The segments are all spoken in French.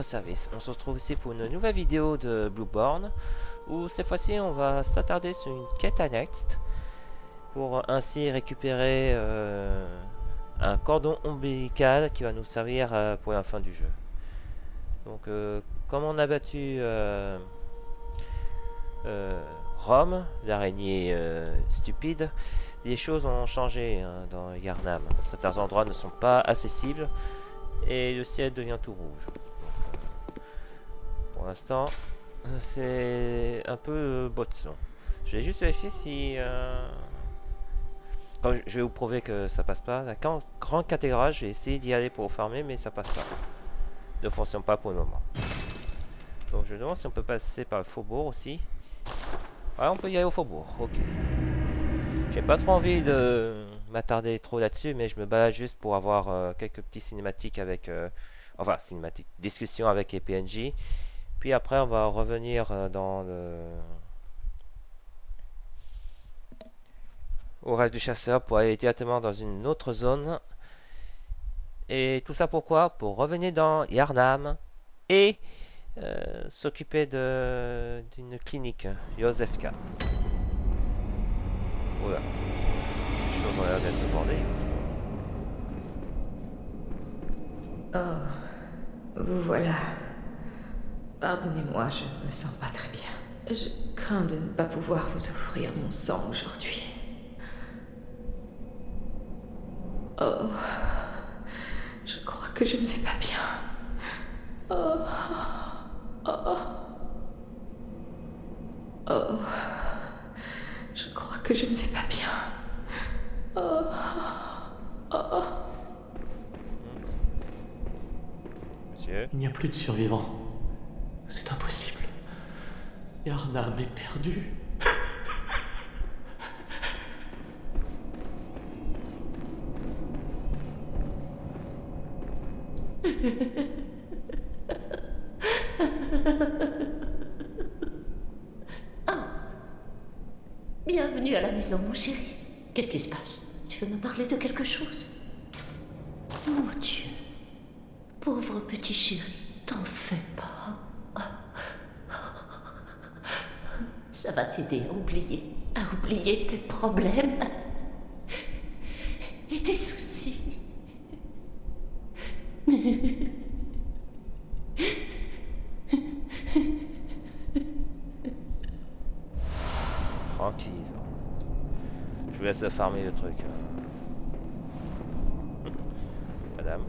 service. On se retrouve ici pour une nouvelle vidéo de Blueborn, où cette fois-ci on va s'attarder sur une quête annexe pour ainsi récupérer un cordon ombilical qui va nous servir pour la fin du jeu. Donc comme on a battu Rome, l'araignée stupide, les choses ont changé dans Yarnam. Certains endroits ne sont pas accessibles et le ciel devient tout rouge. Pour l'instant, c'est un peu botson. Je vais juste vérifier si... je vais vous prouver que ça passe pas. La grande cathédrale, j'ai essayé d'y aller pour farmer, mais ça passe pas. Ne fonctionne pas pour le moment. Donc je me demande si on peut passer par le faubourg aussi. Ouais, on peut y aller au faubourg, ok. J'ai pas trop envie de m'attarder trop là-dessus, mais je me balade juste pour avoir quelques petits cinématiques avec... enfin, cinématiques, discussions avec les PNJ. Puis après, on va revenir dans le... au rêve du chasseur pour aller directement dans une autre zone. Et tout ça pourquoi? Pour revenir dans Yarnam et s'occuper d'une clinique, Josefka. Oula, les choses ont l'air d'être bordées. Oh, vous voilà. Pardonnez-moi, je ne me sens pas très bien. Je crains de ne pas pouvoir vous offrir mon sang aujourd'hui. Oh, je crois que je ne vais pas bien. Oh, oh, oh, je crois que je ne vais pas bien. Oh, oh. Monsieur? Il n'y a plus de survivants. C'est impossible. Yarnam est perdu. Bienvenue à la maison, mon chéri. Qu'est-ce qui se passe? Tu veux me parler de quelque chose? Mon Dieu. Pauvre petit chéri, t'en fais pas. Ça va t'aider à oublier tes problèmes et tes soucis. Tranquille. Je vous laisse farmer le truc. Madame.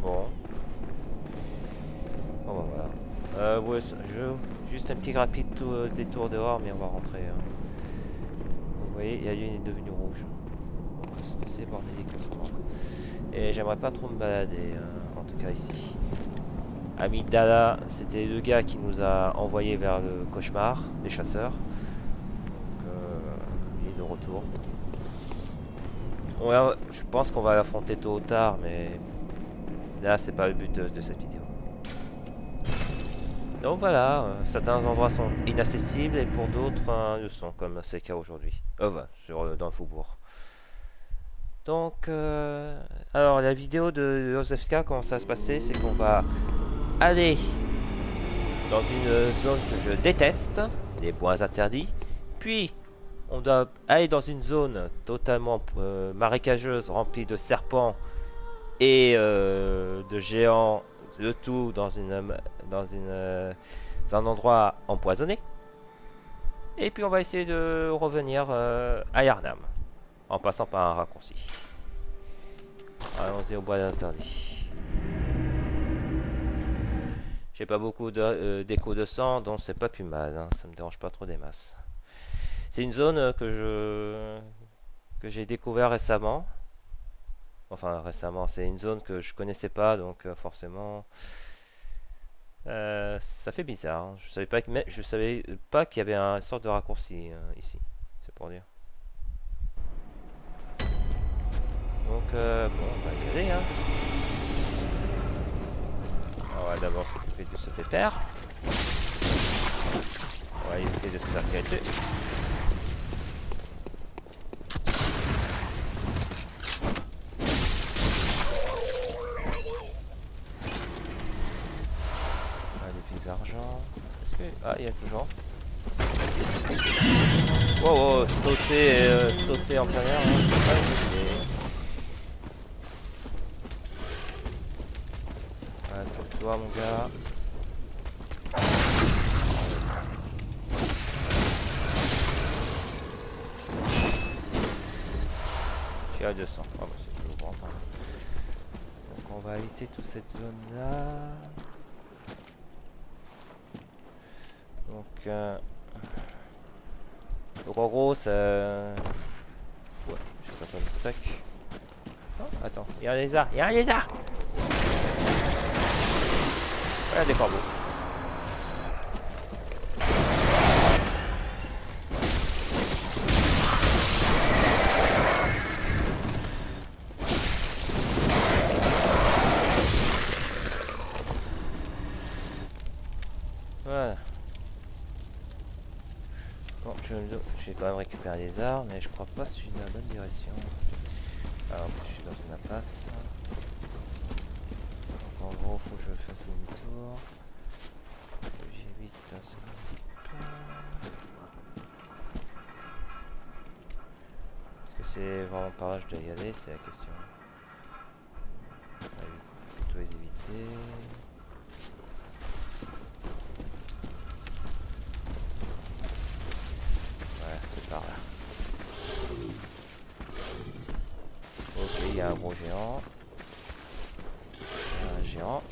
Bon. Bon bah voilà. Ouais, juste un petit rapide détour dehors, mais on va rentrer. Vous voyez, la lune est devenue rouge. C'est assez bordélique en ce moment. Et j'aimerais pas trop me balader, en tout cas ici. Amidala, c'était le gars qui nous a envoyé vers le cauchemar des chasseurs. Donc, il est de retour. Je pense qu'on va l'affronter tôt ou tard, mais là, c'est pas le but de cette vidéo. Donc voilà, certains endroits sont inaccessibles et pour d'autres le sont, comme c'est le cas aujourd'hui. Dans le faubourg. Donc, alors la vidéo de Josefka, comment ça va se passer, c'est qu'on va aller dans une zone que je déteste, les bois interdits, puis on doit aller dans une zone totalement marécageuse, remplie de serpents et de géants, le tout dans un endroit empoisonné. Et puis on va essayer de revenir à Yarnam, en passant par un raccourci. Allons-y au bois interdit. J'ai pas beaucoup d'écho de sang, donc c'est pas plus mal, hein. Ça me dérange pas trop des masses. C'est une zone que j'ai découvert récemment. Enfin récemment, c'est une zone que je connaissais pas, donc forcément Ça fait bizarre, hein. Je savais pas qu'il y avait une sorte de raccourci ici. C'est pour dire. Donc bon, on va y aller, hein. On va d'abord s'occuper de ce pépère. On va éviter de se faire tirer dessus. Ah, des piles d'argent. Ah, il y a toujours. Wow, wow, sauter en plein air, hein, c'est pas une bonne idée. Ouais, pour toi, mon gars. Je suis à 200. Ah, bah, c'est toujours bon. Hein. Donc, on va éviter toute cette zone-là. Donc en gros, ça... Ouais, je sais pas le stock. Oh, attends, il y a un lézard, il y a un lézard. Voilà des corbeaux. Voilà. Bon, je vais quand même récupérer les armes, mais je crois pas que je suis dans la bonne direction. Alors, je suis dans une impasse. Donc en gros, faut que je fasse demi-tour. J'évite un petit peu. Est-ce que c'est vraiment par là que je dois y aller? C'est la question. On va plutôt les éviter. Ouais, c'est par là. Ok, il y a un gros géant. Un géant.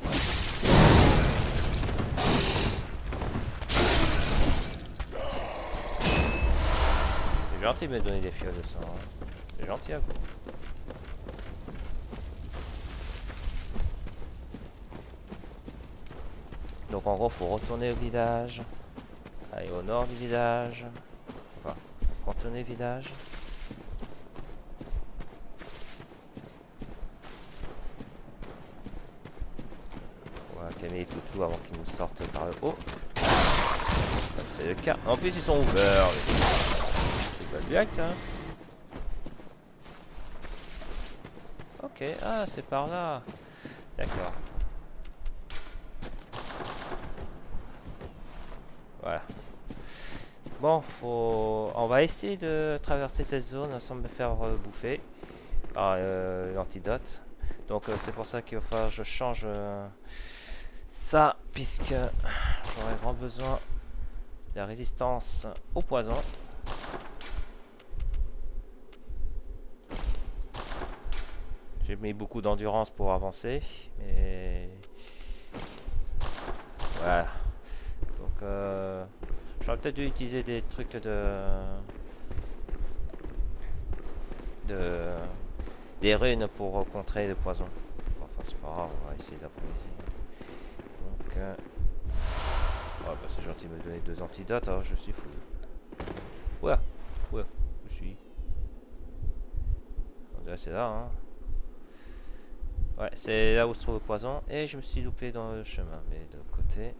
C'est gentil de me donner des fioles de sang. Hein. C'est gentil à vous. Donc en gros, faut retourner au village. Aller au nord du village. Enfin, contourner le village. On va calmer les toutous avant qu'ils nous sortent par le haut. C'est le cas. En plus, ils sont ouverts. C'est pas direct, hein. Ok, ah, c'est par là. D'accord. Voilà. Bon, on va essayer de traverser cette zone sans me faire bouffer par l'antidote. Donc c'est pour ça qu'il va falloir que je change ça, puisque j'aurai grand besoin de la résistance au poison. J'ai mis beaucoup d'endurance pour avancer, mais voilà. Donc j'aurais peut-être dû utiliser des trucs des runes pour contrer le poison. Enfin c'est pas grave, on va essayer d'improviser. Donc oh, bah, c'est gentil de me donner 2 antidotes, alors je suis fou. Ouais, ouais, je suis. C'est là, hein. Ouais, c'est là où se trouve le poison. Et je me suis loupé dans le chemin. Mais de l'autre côté...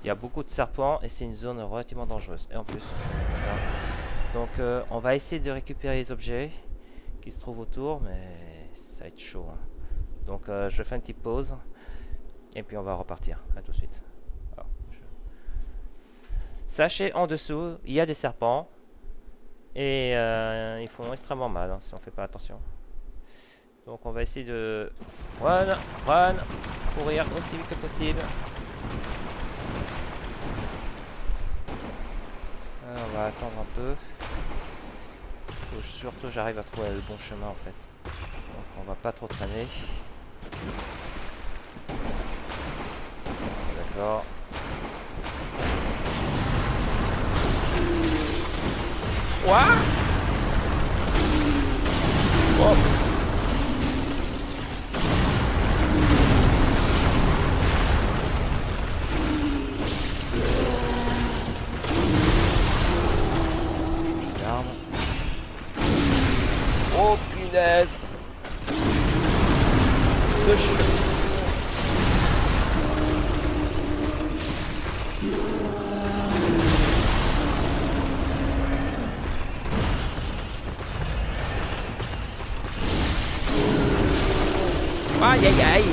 Il y a beaucoup de serpents et c'est une zone relativement dangereuse. Et en plus, ça. Donc on va essayer de récupérer les objets qui se trouvent autour, mais ça va être chaud. Hein. Donc je fais une petite pause et puis on va repartir. À tout de suite. Alors, sachez en dessous, il y a des serpents et ils font extrêmement mal hein, si on fait pas attention. Donc on va essayer de run, courir aussi vite que possible. On va attendre un peu. Faut surtout j'arrive à trouver le bon chemin en fait. Donc on va pas trop traîner. D'accord. Quoi? Oh. Oh punaise. Aïe aïe aïe.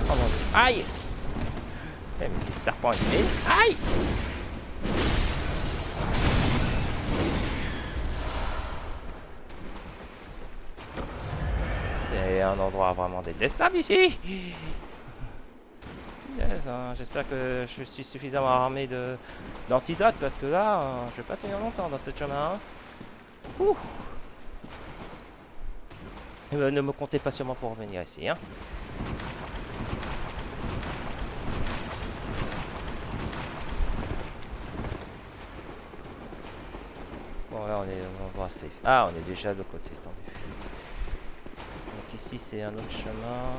Oh mon Dieu. Aïe. Eh, mais c'est serpent animé. Aïe. C'est un endroit vraiment détestable ici. Yes, hein, j'espère que je suis suffisamment armé d'antidote parce que là, je vais pas tenir longtemps dans ce chemin. Hein. Ouh. Ne me comptez pas sûrement pour revenir ici. Hein. Bon, là, on est dans un endroit safe. Ah, on est déjà de l'autre côté. Tant mieux. Donc ici, c'est un autre chemin.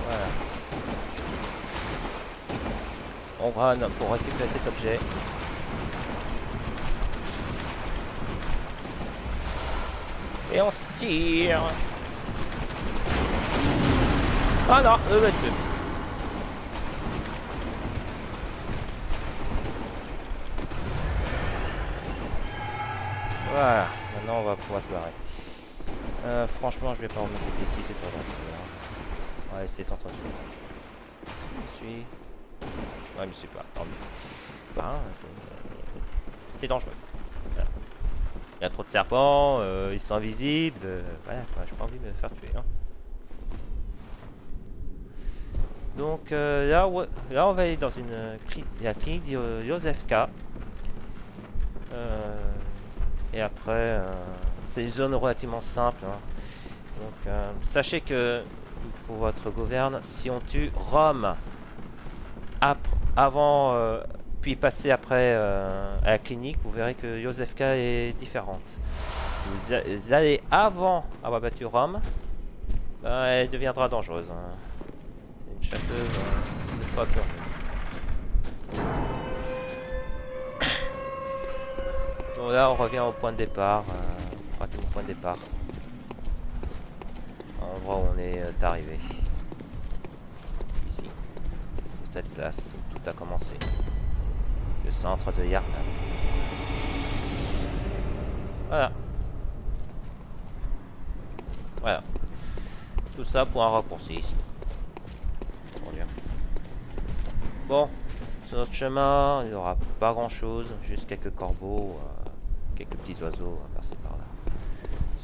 Voilà. On run pour récupérer cet objet. Et on se tire. Ah non, le truc. Voilà, maintenant on va pouvoir se barrer. Franchement, je vais pas remonter ici, c'est pas dangereux. On va laisser s'entretuer. Je me suis. Ouais, je me suis pas, tant mieux. Bah, c'est dangereux. Voilà. Il y a trop de serpents, ils sont invisibles. Voilà, j'ai pas envie de me faire tuer. Hein. Donc là, on va aller dans la clinique de Józefka. Et après, c'est une zone relativement simple. Hein. Donc, sachez que pour votre gouverne, si on tue Rome avant, puis passer après à la clinique, vous verrez que Józefka est différente. Si vous allez avant avoir battu Rome, ben, elle deviendra dangereuse. Hein. C'est une chasseuse de fois curieuse. Donc là, on revient au point de départ, pratiquement au point de départ. L'endroit où on est arrivé. Ici. Cette place où tout a commencé. Le centre de Yharnam. Voilà. Voilà. Tout ça pour un raccourci ici. Bon, sur notre chemin, il n'y aura pas grand chose, juste quelques corbeaux, quelques petits oiseaux par-ci par-là.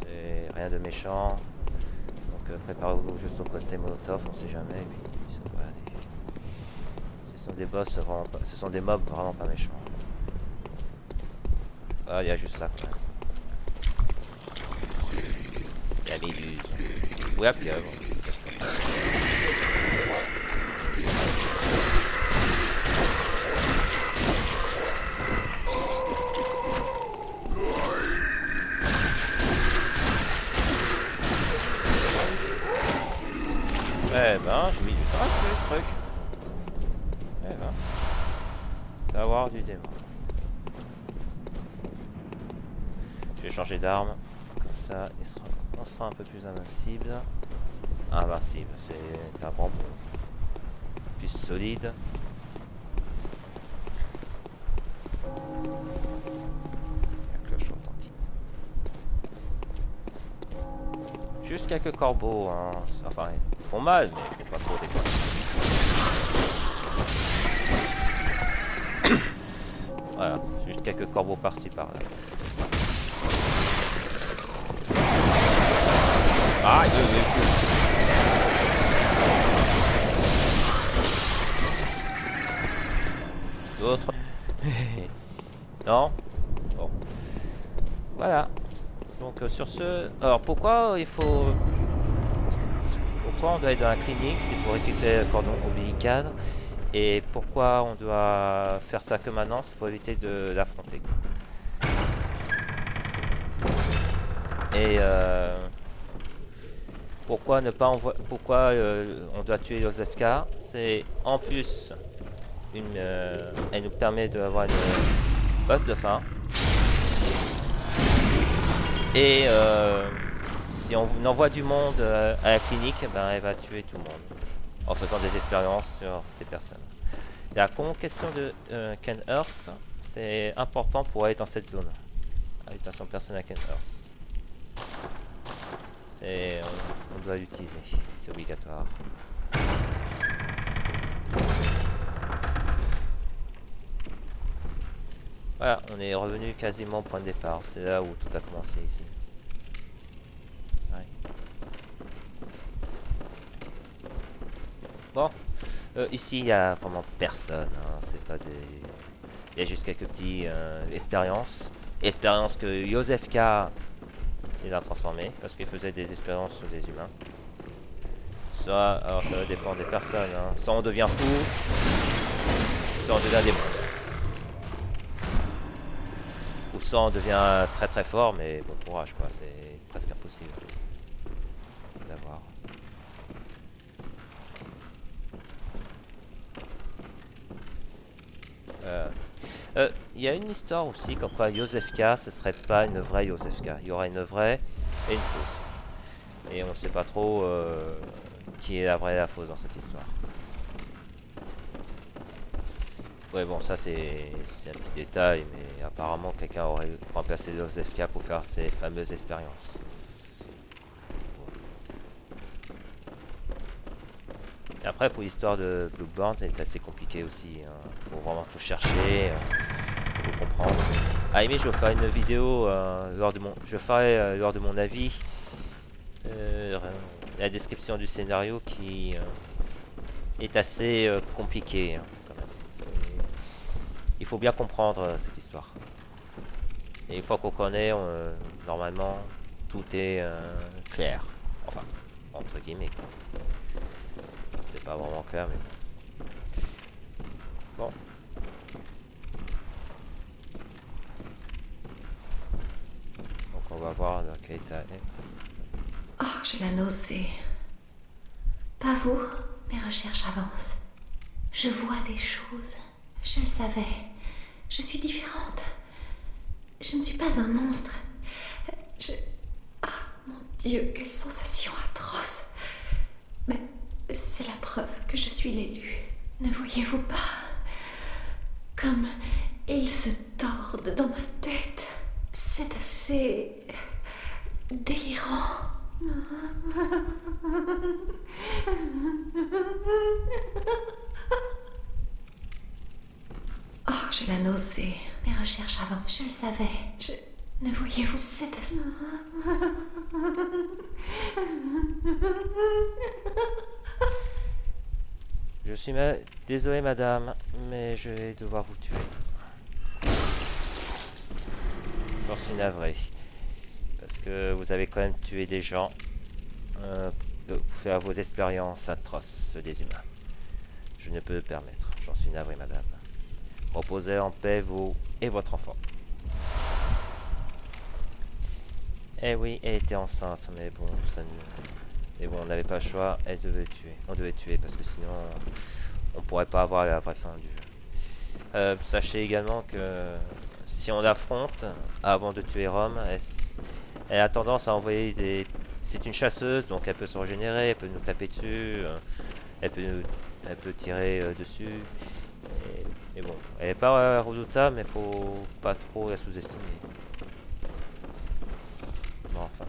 C'est rien de méchant. Donc préparez-vous juste au côté molotov, on sait jamais. Et puis, voilà, ce sont des boss vraiment pas, ce sont des mobs vraiment pas méchants. Ah, il y a juste ça quand même. La méduse. Ou la pieuvre. Eh ben, j'ai mis du temps à tuer le truc. Eh ben. Savoir du démon. Je vais changer d'arme. Comme ça, on sera un peu plus invincible. Invincible, c'est un bon mot. Plus solide. La cloche retentit. Juste quelques corbeaux, hein. Enfin, ils font mal, mais faut pas trop déconner. Voilà, juste quelques corbeaux par-ci par-là. Ah, d'autres. Non? Bon. Voilà. Donc sur ce... Alors pourquoi il faut... Pourquoi on doit être dans la clinique? C'est pour récupérer le cordon ombilical. Et pourquoi on doit faire ça que maintenant? C'est pour éviter de l'affronter. Et pourquoi ne pas envoyer... Pourquoi on doit tuer Joseph K? C'est en plus... elle nous permet d'avoir une boss de fin. Et si on envoie du monde à la clinique, ben, elle va tuer tout le monde en faisant des expériences sur ces personnes. La convocation de Ken Hurst, c'est important pour aller dans cette zone. Invitation personnelle à Ken Hurst. On doit l'utiliser, c'est obligatoire. Voilà, on est revenu quasiment au point de départ. C'est là où tout a commencé ici. Ouais. Bon, ici il y a vraiment personne. Hein. C'est pas des. Il y a juste quelques petits expériences. Expériences que Joseph K. il a transformé parce qu'il faisait des expériences sur des humains. Soit, alors ça va dépendre des personnes. Hein. Soit on devient fou, soit on devient des monstres. Ou soit on devient très très fort, mais bon courage quoi, c'est presque impossible d'avoir. Il y a une histoire aussi comme quoi Joseph K, ce serait pas une vraie Joseph K. Il y aura une vraie et une fausse. Et on sait pas trop qui est la vraie et la fausse dans cette histoire. Ouais bon ça c'est un petit détail, mais apparemment quelqu'un aurait remplacé Joseph K pour faire ces fameuses expériences. Et après pour l'histoire de Bloodborne c'est assez compliqué aussi, hein. Faut vraiment tout chercher. Pour comprendre. À la limite, je ferai une vidéo lors de mon avis, la description du scénario qui est assez compliqué, hein, quand même. Il faut bien comprendre cette histoire. Et une fois qu'on connaît, normalement, tout est clair. Enfin, entre guillemets. C'est pas vraiment clair, mais bon. On va voir dans quel état elle est. Oh, j'ai la nausée. Pas vous, mes recherches avancent. Je vois des choses. Je le savais. Je suis différente. Je ne suis pas un monstre. Ah, mon Dieu, quelle sensation atroce. Mais c'est la preuve que je suis l'élu. Ne voyez-vous pas? Comme ils se tordent dans ma tête. C'est assez délirant. Oh, j'ai la nausée. Mes recherches avant, je le savais. Ne voyez-vous, c'est assez... Je suis désolé madame, mais je vais devoir vous tuer. J'en suis navré. Parce que vous avez quand même tué des gens pour faire vos expériences atroces des humains. Je ne peux le permettre. J'en suis navré madame. Reposez en paix vous et votre enfant. Eh oui, elle était enceinte, mais bon, ça ne... Mais bon, on n'avait pas le choix, elle devait tuer. On devait tuer parce que sinon on pourrait pas avoir la vraie fin du jeu. Sachez également que si on l'affronte avant de tuer Rome, elle a tendance à envoyer des... C'est une chasseuse, donc elle peut se régénérer, elle peut nous taper dessus, elle peut tirer dessus. Mais bon, elle est pas redoutable, mais faut pas trop la sous-estimer. Bon, enfin.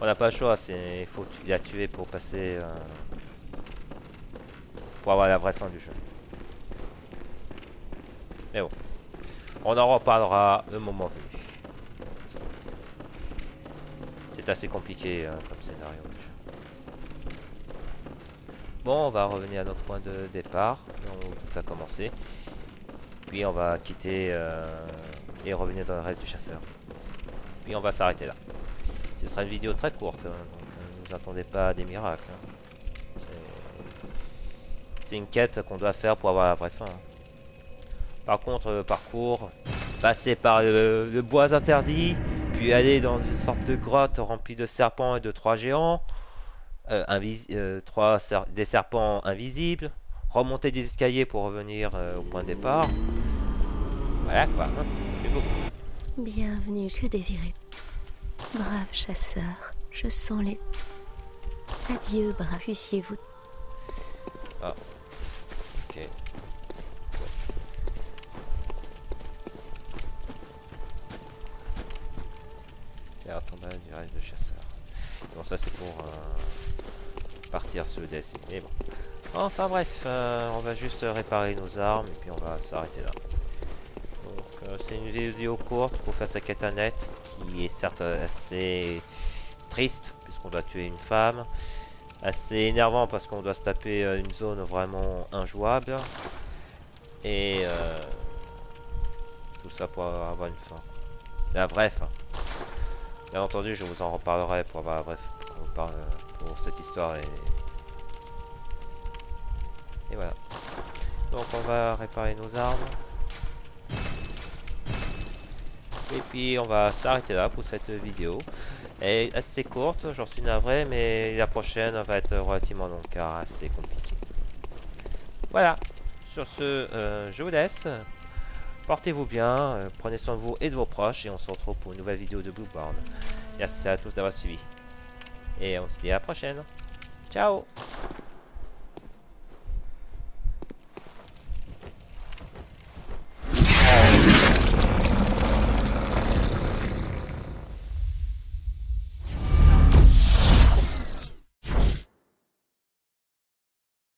On n'a pas le choix, il faut la tuer pour passer... pour avoir la vraie fin du jeu. Mais bon. On en reparlera le moment venu. C'est assez compliqué comme scénario. Bon, on va revenir à notre point de départ, où tout a commencé. Puis on va quitter et revenir dans le rêve du chasseur. Puis on va s'arrêter là. Ce sera une vidéo très courte, hein, donc ne vous attendez pas à des miracles. Hein. C'est une quête qu'on doit faire pour avoir la vraie fin. Hein. Par contre, le parcours, passer par le bois interdit, puis aller dans une sorte de grotte remplie de serpents et de trois géants, des serpents invisibles, remonter des escaliers pour revenir au point de départ. Voilà quoi, hein, c'est beaucoup. Bienvenue, que désirez. Brave chasseur, je sens les... Adieu, brave, puissiez-vous... Ah, ok. Faire tomber du rêve de chasseur. Bon, ça c'est pour partir sur le DLC. Mais bon. Enfin bref, on va juste réparer nos armes et puis on va s'arrêter là. Donc c'est une vidéo courte pour faire sa quête annette qui est certes assez triste puisqu'on doit tuer une femme. Assez énervant parce qu'on doit se taper une zone vraiment injouable. Et tout ça pour avoir une fin. La vraie fin. Bien entendu, je vous en reparlerai pour avoir bref pour cette histoire et voilà. Donc on va réparer nos armes. Et puis on va s'arrêter là pour cette vidéo. Elle est assez courte, j'en suis navré, mais la prochaine va être relativement longue car assez compliquée. Voilà. Sur ce, je vous laisse. Portez-vous bien, prenez soin de vous et de vos proches et on se retrouve pour une nouvelle vidéo de Bloodborne. Merci à tous d'avoir suivi. Et on se dit à la prochaine. Ciao!